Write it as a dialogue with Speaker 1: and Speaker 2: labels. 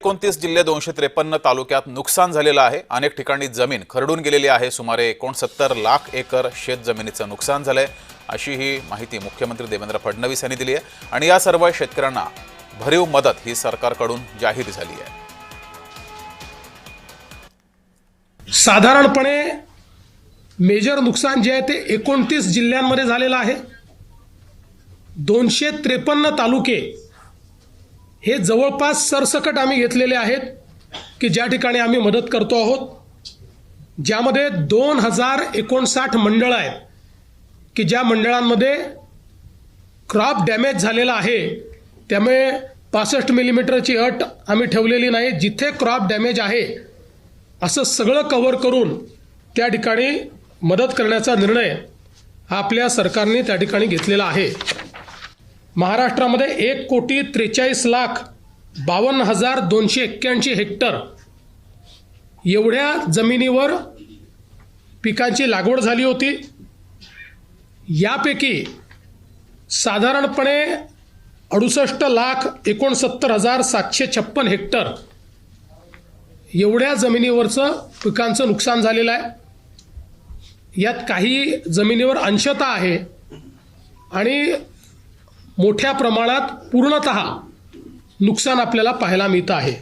Speaker 1: 29 जिल्हे 253 तालुक्यात नुकसान झालेलं आहे। अनेक ठिकाणी जमीन खरडून गेलेली आहे। सुमारे 69 लाख एकर शेत जमिनीचं नुकसान झालंय, अशी ही माहिती मुख्यमंत्री देवेंद्र फडणवीस यांनी दिली आहे। आणि या सर्व शेतकऱ्यांना भरीव मदत ही सरकारकडून जाहीर झाली आहे।
Speaker 2: साधारणपणे मेजर नुकसान जे आहे ते 29 जिल्ह्यांमध्ये झालेलं आहे। 253 तालुके हे जवळपास सरसकट आम्ही घेतलेले आहेत की ज्या ठिकाणी आम्ही मदत करतो आहोत, ज्यामध्ये 2059 मंडळं आहेत की ज्या मंडळांमध्ये क्रॉप डॅमेज झालेला आहे। त्यामुळे 65 मिलीमीटरची अट आम्ही ठेवलेली नाही। जिथे क्रॉप डॅमेज आहे असं सगळं कव्हर करून त्या ठिकाणी मदत करण्याचा निर्णय हा आपल्या सरकारने त्या ठिकाणी घेतलेला आहे। महाराष्ट्रामध्ये 1,43,52,281 हेक्टर एवढ्या जमिनीवर पिकांची लागवड झाली होती। यापैकी साधारणपणे 68,69,756 हेक्टर एवढ्या जमिनीवरचं पिकांचं नुकसान झालेलं आहे। यात काही जमिनीवर अंशतः आहे आणि मोठ्या प्रमाणात पूर्णतः नुकसान आपल्याला पाहायला मिळतं आहे।